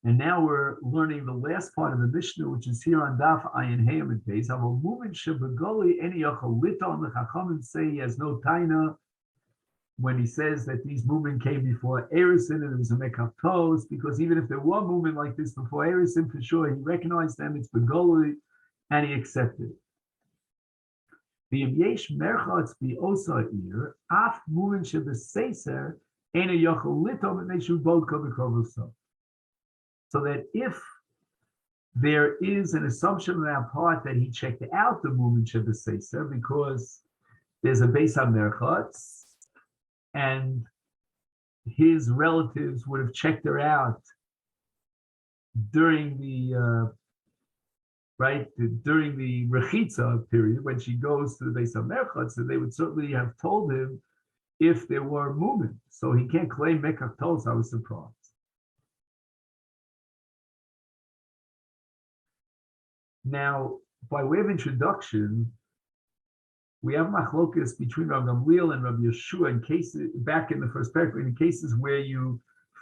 And now we're learning the last part of the Mishnah, which is here on Daf Ayin Hey Amid Beis. Have a movement Shebegoli Eni Yachal Lita on the Chachamim say he has no taina when he says that these movement came before Erisin and it was a Mekaptos, because even if there were movement like this before Erisin, for sure he recognized them, it's Begoli, and he accepted it. The Yesh Merchatz be Osa Ir, Af movement Shebeseiser, Eni Yachal Lita, and they should both come to so that if there is an assumption on our part that he checked out the movement Shebeseiser because there's a Beis HaMerchatz, and his relatives would have checked her out during the during the Rechitza period when she goes to the Beis HaMerchatz, so they would certainly have told him if there were movement. So he can't claim Mekach Tos. I was surprised. Now, by way of introduction, we have machlokas between Rabbi Gamliel and Rabbi Yeshua in cases back in the first paragraph, in cases where you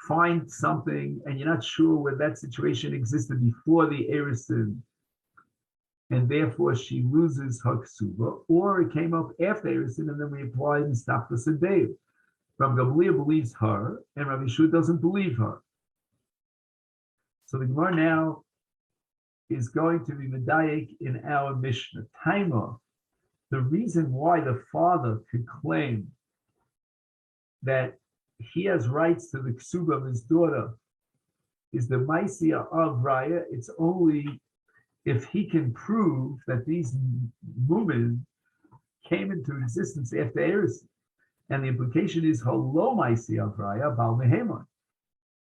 find something and you're not sure whether that situation existed before the Erisin, and therefore she loses her ksuba, or it came up after Erisin and then we applied and stopped the Sedeu. Rabbi Gamliel believes her, and Rabbi Yeshua doesn't believe her. So the Gemara now is going to be medayik in our Mishnah. Taima, the reason why the father could claim that he has rights to the ksuba of his daughter is the maisia of raya. It's only if he can prove that these women came into existence after Eris. And the implication is halo maisia of raya bal mehemon.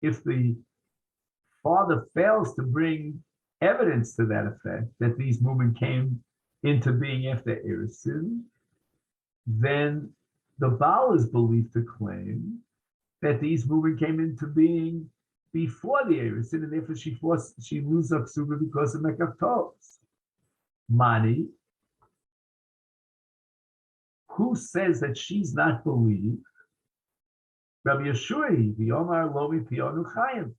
If the father fails to bring evidence to that effect, that these women came into being after Erisin, then the Baal is believed to claim that these women came into being before the Erisin, and therefore she loses her ksuba because of Mekaftos. Mani, who says that she's not believed? Rabbi Yeshua, the Omar Lomi Pionu Chayim.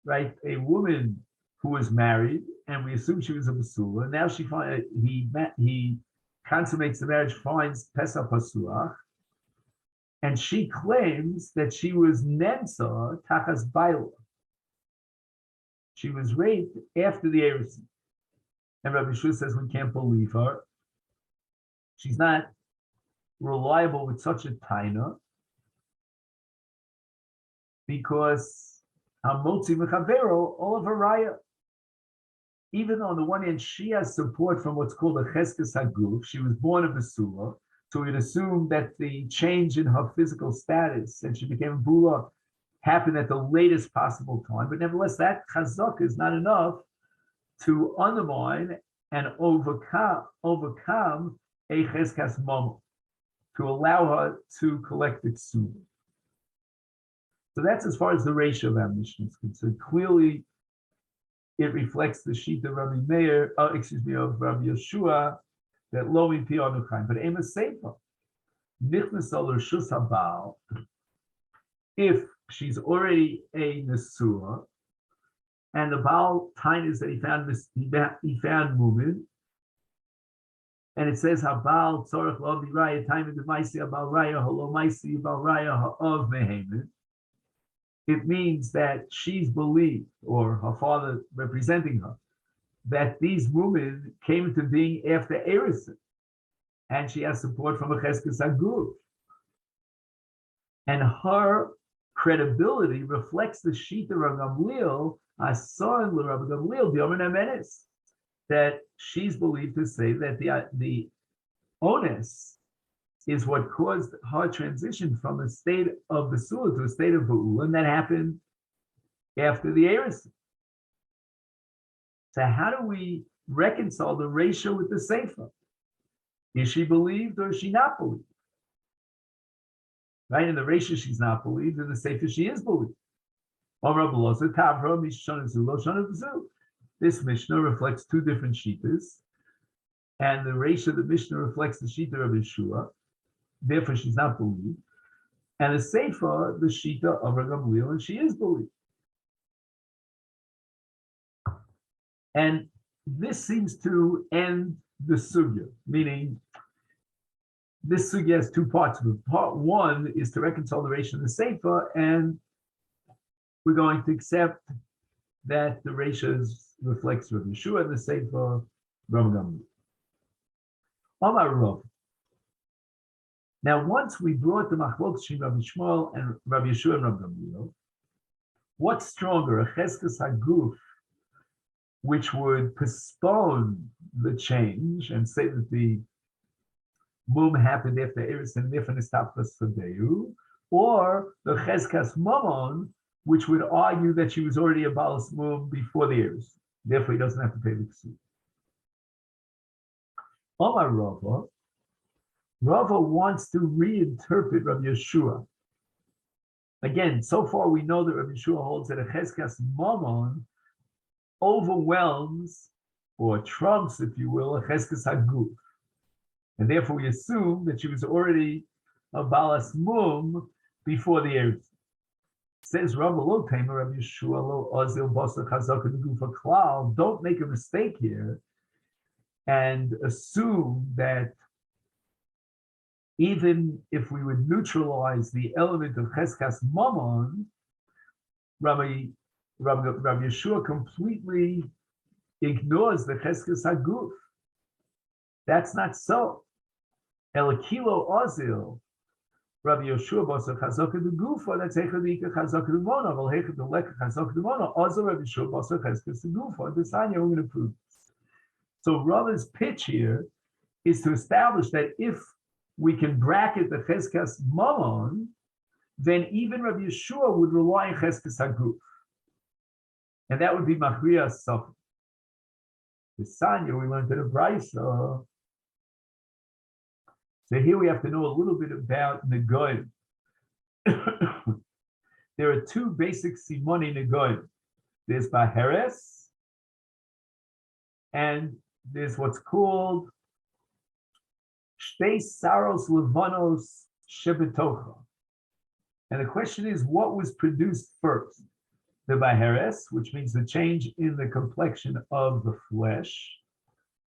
Right, a woman who was married, and we assume she was a basula. Now he consummates the marriage, finds Pesach Pasuach, and she claims that she was Nemsa Tachas Baila. She was raped after the Eris. And Rabbi Shua says we can't believe her. She's not reliable with such a taina because Hamotzi Mechavero, all of her raya. Even though on the one hand she has support from what's called a cheskes haguf, she was born a basula, so we'd assume that the change in her physical status and she became a bula happened at the latest possible time. But nevertheless, that chazak is not enough to undermine and overcome a cheskas momo, to allow her to collect the ksuba. So that's as far as the ratio of our Mishnah is concerned. Clearly, it reflects the sheet of Rabbi Meir, of Rabbi Yeshua, that lo mi pi anu chaim. But ema seifa, nichnas al reshus habal, if she's already a nesua, and the Baal time is that he found woman, and it says habal tzorach lo biraya time in the maisi habal raya halo maisi habal raya ha'ov mehemen. It means that she's believed, or her father representing her, that these women came into being after Erison, and she has support from a Cheskes Haguf. And her credibility reflects the sheet of Rabbi Gamliel, Asan Rabbi Gamliel, the Omer Nemenis, that she's believed to say that the onus is what caused her transition from a state of Basula to a state of Ba'ula, and that happened after the Eris. So how do we reconcile the ratio with the Seifa? Is she believed or is she not believed? Right, in the ratio she's not believed, in the Seifa she is believed. This Mishnah reflects two different Shitas, and the ratio of the Mishnah reflects the Shita of Yeshua. Therefore, she's not believed. And the Seifa, the Shita of Rabbi Gamliel, and she is believed. And this seems to end the sugya, meaning this sugya has two parts of it. Part one is to reconcile the Reisha and the Seifa, and we're going to accept that the Reisha reflects Rav Yeshua and the Seifa Rav Gamliel. Amar Rav. Now, once we brought the machlokes between Rav Yishmael and Rav Yeshua and Rav Gamliel, what's stronger, a cheskes haguf, which would postpone the change and say that the mum happened after Eris and Nif and Istapkas Sadeu, or the cheskas mamon, which would argue that she was already a balas mum before the Eris. Therefore, he doesn't have to pay the ksub. Omar Rava. Rava wants to reinterpret Rav Yeshua. Again, so far we know that Rav Yeshua holds that a cheskas mamon overwhelms or trumps, if you will, a cheskas haguf. And therefore we assume that she was already a balas mum before the Eretz. Says Rava lo tema Rav Yeshua lo ozil basa chazaka negufa klal. Don't make a mistake here and assume that even if we would neutralize the element of cheskas mamon, Rav Yeshua completely ignores the cheskas haguf. That's not so. Elakilo ozil, Rav Yeshua basa chazaka negufa. That's hechadika chazaka demona. Val hechadoleka chazaka demona. Ozil Rav Yeshua basa cheskas negufa. This Anya, we're going to prove this. So Rava's pitch here is to establish that if we can bracket the cheskas mamon, then even Rav Yeshua would rely on cheskas haguf, and that would be machriya safek. The Sanya we learned in the Brisa. So here we have to know a little bit about negoim. There are two basic simoni negoim. There's baheres, and there's what's called shtei saros levanos shebetocha. And the question is, what was produced first? The baheres, which means the change in the complexion of the flesh,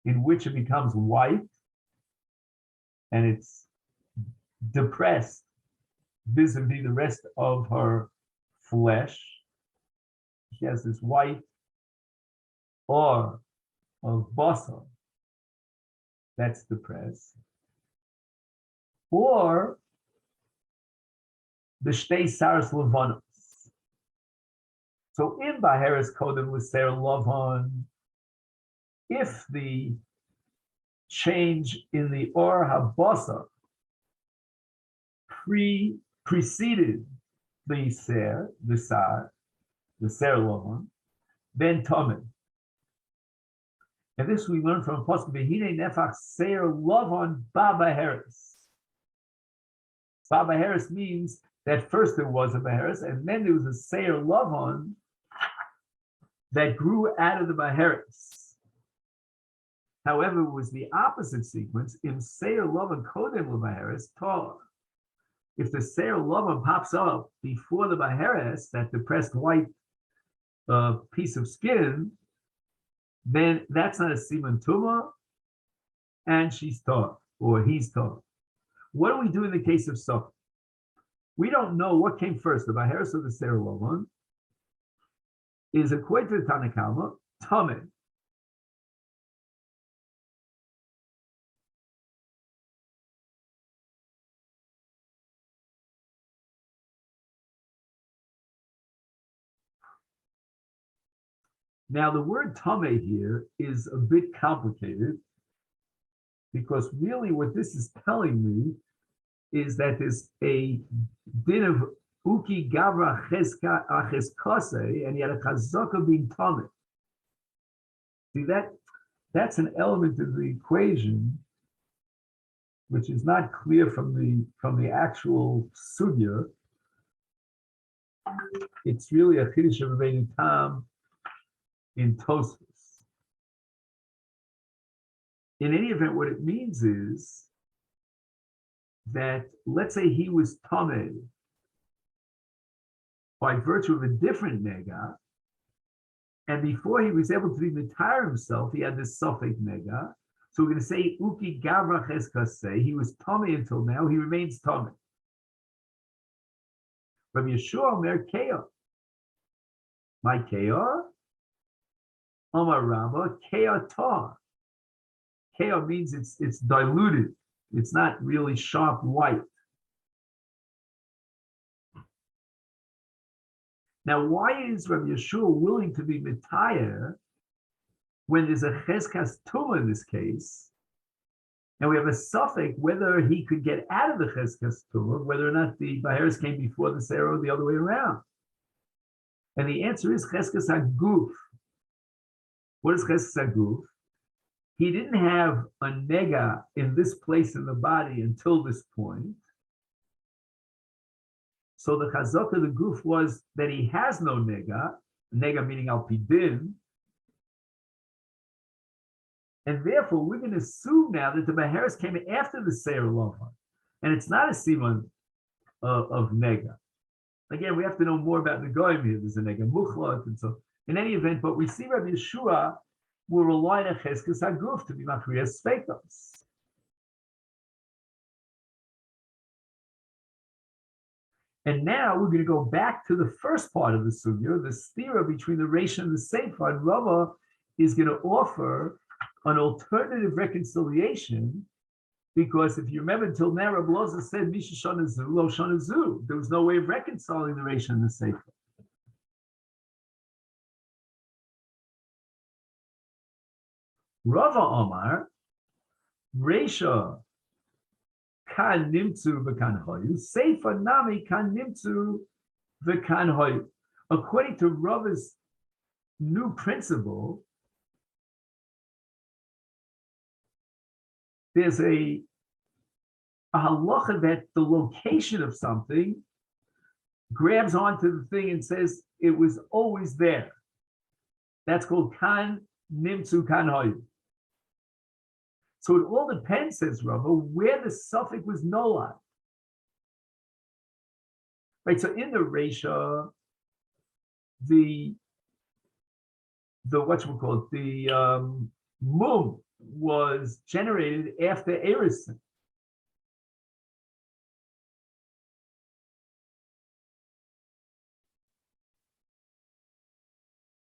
in which it becomes white, and it's depressed vis-a-vis the rest of her flesh. She has this white or of basar that's depressed, or the shtei saros levanos. So in baheres kodem l'ser lavan, if the change in the or habasa preceded the ser lavan, then tamid. And this we learn from Pasuk Behine Nefach Seir Lavan Ba Baheres. Ba Baheres means that first there was a Baheres, and then there was a Seir Lavan that grew out of the Baheres. However, it was the opposite sequence. In Seir Lavan Kodem Baheres Tar. If the Seir Lavan pops up before the Baheres, that depressed white piece of skin, then that's not a siman tuma, and she's taught, or he's taught. What do we do in the case of Safek? We don't know what came first, the baheres or the Seir Lavan. Is according to the Tanna Kama, tamid. Now, the word tameh here is a bit complicated because really what this is telling me is that there's a din of uki gavra cheska acheskase, and yet a chazaka being tameh. See, that's an element of the equation which is not clear from the actual sugya. It's really a chiddush of Rabbeinu Tam in Tosfos. In any event, what it means is that, let's say he was tameh by virtue of a different nega, And before he was able to be mitayr himself, he had this suffix nega. So we're going to say uki gavra cheskaseh. He was tummy until now. He remains tummy. From Yeshua Omer Keo. My Keo. Omar Rabba Keo Tar. Keo means it's diluted. It's not really sharp white. Now, why is Rabbi Yeshua willing to be mitayr when there's a cheskas tumah in this case? And we have a suffix whether he could get out of the cheskas tumah, whether or not the baheres came before the seir or the other way around. And the answer is cheskas haguf. What is cheskas haguf? He didn't have a nega in this place in the body until this point. So the chazak of the guf was that he has no nega meaning al pidin, and therefore we're going to assume now that the baheres came after the seir lova, and it's not a siman of nega. Again, we have to know more about the goyim here. There's a nega muchlot, and so in any event, but we see Rabbi Yeshua will rely on cheskas haguf to be machriyas speitos. And now we're going to go back to the first part of the sugya, the stira between the Reish and the Seifa. And Rava is going to offer an alternative reconciliation, because if you remember, until now, Rabbi Loza said, Misha Shanazu, Lo Shanazu. There was no way of reconciling the Reish and the Seifa. Rava Omar, Reisha kan nimtzu v'kan hoyu, seifa nami kan nimtzu v'kan hoyu. According to Rava's new principle, there's a halacha that the location of something grabs onto the thing and says it was always there. That's called kan nimtzu kan hoyu. So it all depends, says Rava, where the suffix was nolad. Right, so in the Reisha, the whatchamacallit, the mum was generated after Erison.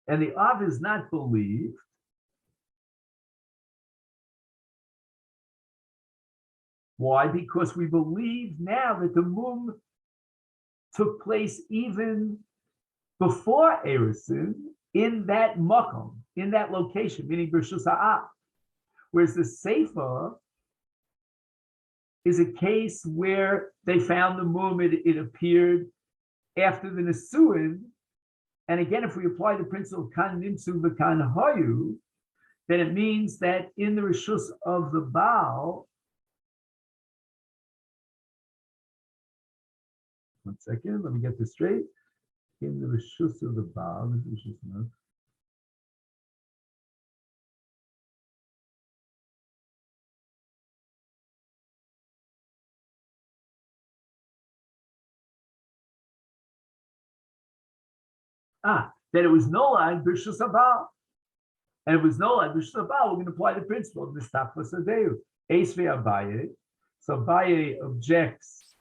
And the Av is not believed. Why? Because we believe now that the mum took place even before Erison in that makom, in that location, meaning Bershus Ha'ah. Whereas the Seifa is a case where they found the mum, it appeared after the Nesuin. And again, if we apply the principle of kan nimtzu v'kan hayu, then it means that in the Rishus of the Baal, one second, let me get this straight. In the Rishus of the Baal, that it was Nolad B'Rishus Baal. And it was Nolad B'Rishus Baal, we're going to apply the principle of the Stafla Sadeu. Eisve Abaye. So Abaye objects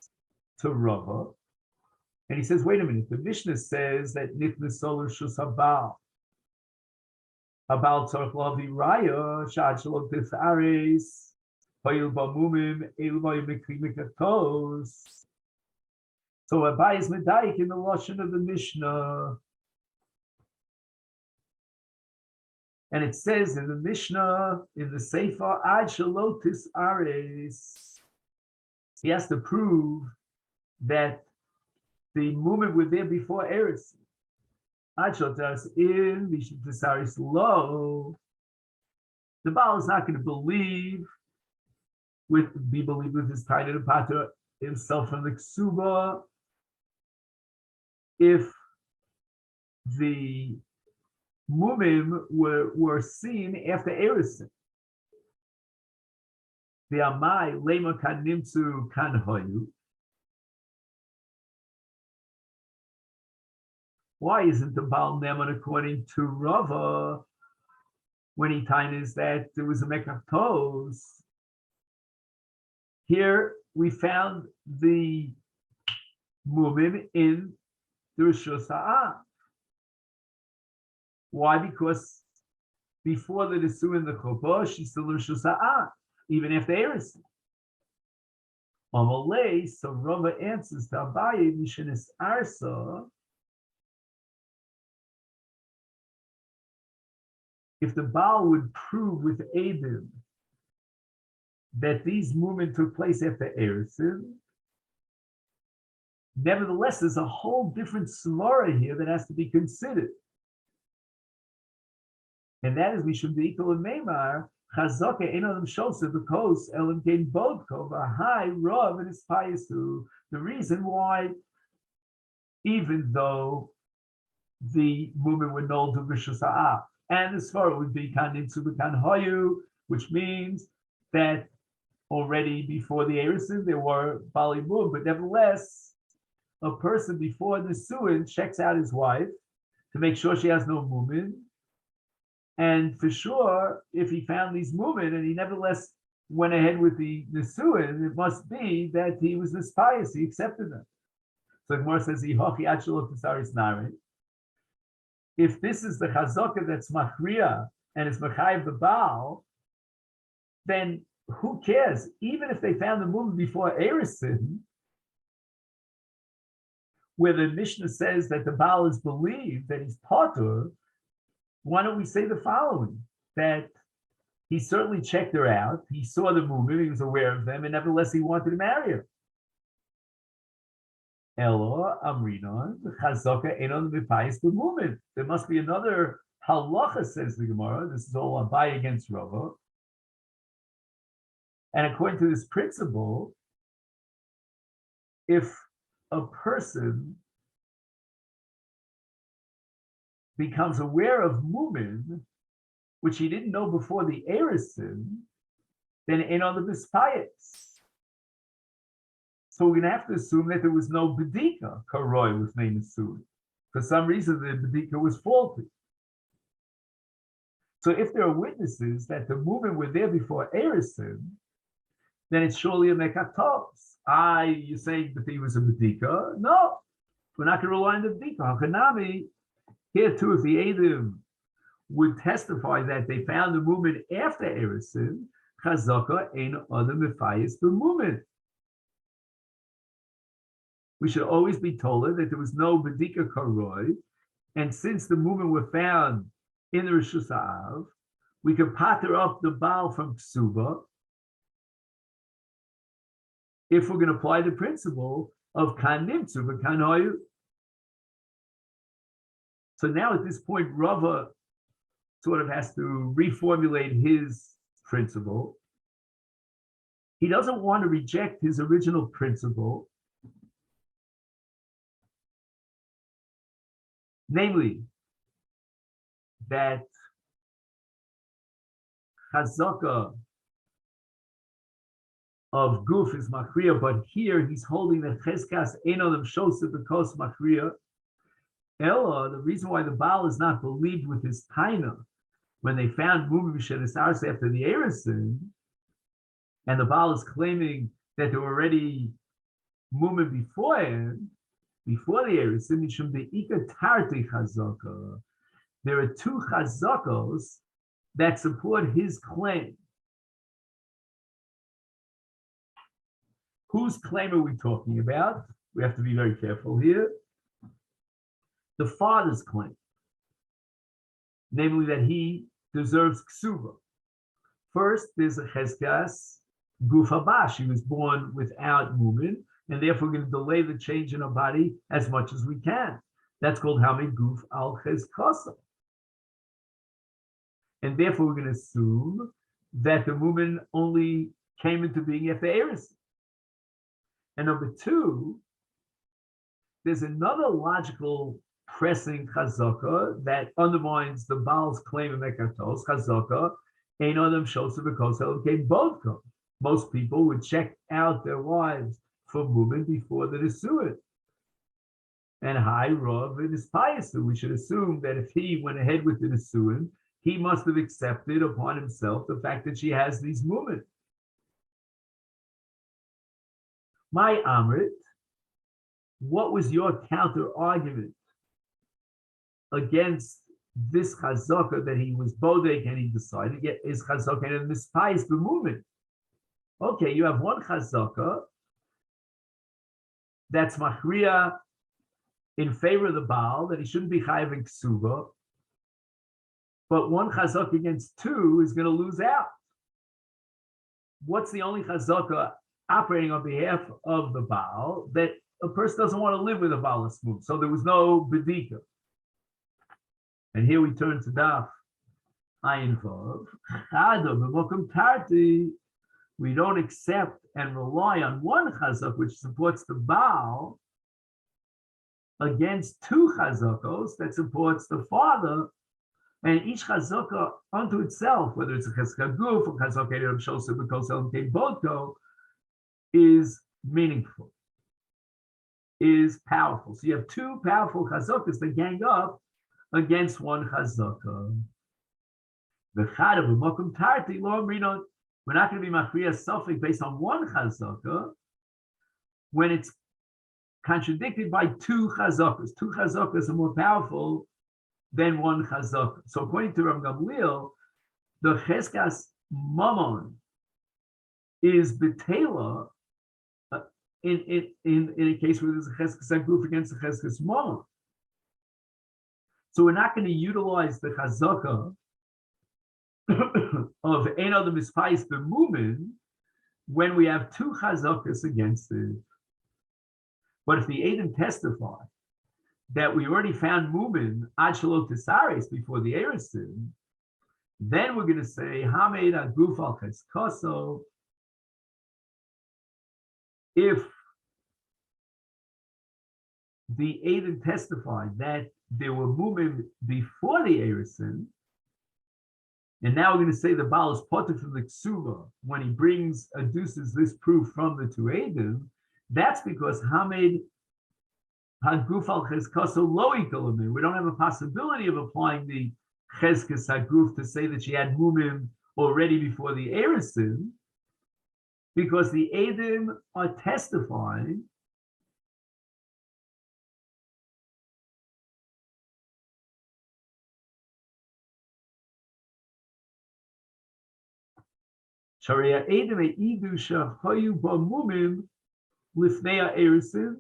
to Rava. And he says, wait a minute, the Mishnah says that Nifnes Solar Shus Habal. Habal Tzorch Lavi Raya, Shad Shalom Tif Ares, Hoyil Bamumim, Elvay Mikri Mikatos. So Abai is Medayik in the Lashon of the Mishnah. And it says in the Mishnah, in the Sefer, Ad Shalotis Ares. He has to prove that the movement were there before Eris. Achotas in Vishnitasaris low. The Baal is not going to be believed with his title to Patra himself from the Ksuba if the Mumim were seen after Erison. The Amai Lema Kan Nimtzu Kan Hoyu. Why isn't the Baal Neman according to Rava when he tines that there was a mekaftos? Here we found the mumim in the Rishus Ha'ah. Why? Because before the Nisu in the Chuppah, she's still Rishus Ha'ah, even after Eris. Amalei, so Rava answers to Abaye, Mishenis Arsa. If the Baal would prove with Eidim that these movements took place after Erisin, nevertheless, there's a whole different svara here that has to be considered. And that is, we should be equal in Meimar, Chazaka Enodam Shosa, because Elam Kain Bodko, Vahai Rav and Ispayasu. The reason why, even though the movement would null to Rishus Ha'ah, and the svara would be Kanin Subakan Hoyu, which means that already before the Erisin there were Bali Mum, but nevertheless, a person before the Suin checks out his wife to make sure she has no movement. And for sure, if he found these movement and he nevertheless went ahead with the Nisuin, it must be that he was this pious, he accepted them. So Gemara says, if this is the chazaka that's machriya and it's machayev the Baal, then who cares? Even if they found the movement before Erisin, where the Mishnah says that the Baal is believed that he's patur, why don't we say the following? That he certainly checked her out, he saw the movement, he was aware of them, and nevertheless he wanted to marry her. Elo Amrinon, Chazaka Enon Mipayis the movement. There must be another halacha, says the Gemara. This is all Abai against Rava. And according to this principle, if a person becomes aware of Mumin, which he didn't know before the Erisin, then in on the Bispayas. So we're going to have to assume that there was no Bedika, Karoi was named Asuri. For some reason, the Bedika was faulty. So if there are witnesses that the Mumin were there before Erisin, then it's surely a Mekatos. You're saying that he was a Bedika? No, we're not going to rely on the Bedika. Hakanami, here too, if the Eidim would testify that they found the movement after Erisin, Chazaka ain't other Mephias the movement. We should always be told that there was no Bedika Karoi, and since the movement were found in the Rishus Ha'av, we can patter up the Baal from Ksuba if we're going to apply the principle of Kan Nimtzu v'Kan Hoyu. So now at this point, Rava sort of has to reformulate his principle. He doesn't want to reject his original principle, namely that Chazaka of Guf is Machriya, but here he's holding that Cheskas Einodim Shosa because Machriya. Ella, the reason why the Baal is not believed with his Taina when they found Mumim Shenis Ars after the Erisin, and the Baal is claiming that there were already Mumim beforehand, before the Erisin, Mishum De'ika Tarti Chazaka. There are two Chazakos that support his claim. Whose claim are we talking about? We have to be very careful here. The father's claim, namely that he deserves ksuva. First, there's a cheskas guf habash. He was born without mumin, and therefore we're going to delay the change in our body as much as we can. That's called hamid guf al cheskasa. And therefore we're going to assume that the mumin only came into being after Eris. And number two, there's another logical pressing chazaka that undermines the Baal's claim of Mekatos. Chazaka ain't on them shows because they both come. Most people would check out their wives for movement before the Nisuin. And High Rav in his pious. We should assume that if he went ahead with the Nisuin, he must have accepted upon himself the fact that she has these movements. My Amrit, what was your counter argument against this chazaka that he was bodek and he decided yet is chazaka and mispais the movement? Okay, you have one chazaka that's machriya in favor of the Baal, that he shouldn't be chayav in ksuba, but one chazaka against two is going to lose out. What's the only chazaka operating on behalf of the Baal that a person doesn't want to live with a Baal smooth? So there was no bedika. And here we turn to Daf Ayin Vav. We don't accept and rely on one chazak which supports the Baal against two chazakos that supports the father, and each chazaka unto itself, whether it's a chazaka guf or chazaka Rav Shosef B'Kosel Bodko, is meaningful, is powerful. So you have two powerful chazakas that gang up against one chazaka. The chad of Mokum Tarti Lo Amrinon. We're not going to be machriya suffix based on one chazaka when it's contradicted by two chazakas. Two chazakas are more powerful than one chazaka. So according to Rav Gamliel, the cheskas mamon is betela in a case where there's a cheskas aguf against a cheskas mamon. So we're not going to utilize the chazaka of ein other mispais b'mumin when we have two chazakas against it. But if the Eidim testify that we already found mumin ad shelo tisares before the erisin, then we're going to say hamed aguf al cheskaso. If the Eidim testified that there were mumin before the erisin, and now we're going to say the Baal is potter from the ksuba when he adduces this proof from the two Eidim. That's because Hamed Haguf al Cheskaso lo ikalamim. We don't have a possibility of applying the Cheskas Haguf to say that she had mumim already before the erisin, because the Eidim are testifying Sharia Eidim eidu shachayu b'mumim lifnei erisin,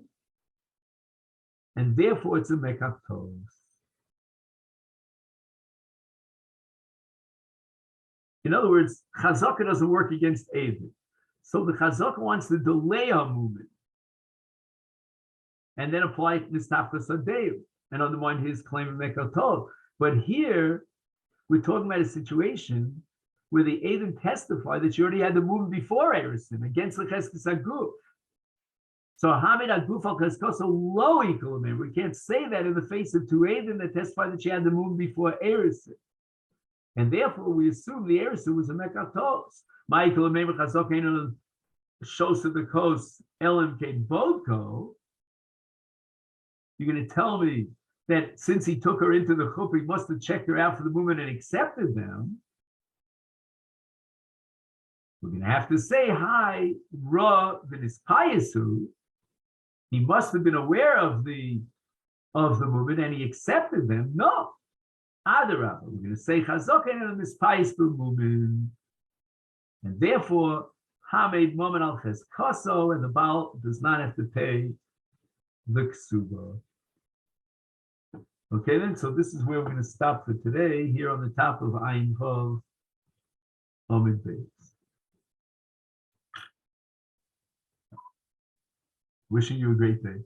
and therefore it's a mekach tov. In other words, chazaka doesn't work against Eidim. So the chazaka wants to delay a movement and then apply mistafka sadeu and undermine his claim of mekach tov. But here we're talking about a situation where the Eidim testify that she already had the movement before erisin against the cheskes aguf. So Hamid Aguf al Cheskaso lo ikalamim. We can't say that in the face of two Eidim that testify that she had the moon before erisin, and therefore we assume the erisin was a mekach tos. My ikalamim chazok ain't shows to the coast elim kein bodko. You're going to tell me that since he took her into the chuppah, he must have checked her out for the movement and accepted them. We're going to have to say, hi, ra v'nispayasu. He must have been aware of the movement and he accepted them. No. Adarabah. We're going to say, chazok and mispayis b'mumin. And therefore, hamed momen al cheskaso, and the Baal does not have to pay the ksuba. Okay, then, so this is where we're going to stop for today, here on the top of Ayin Vav Amid Beis. Wishing you a great day.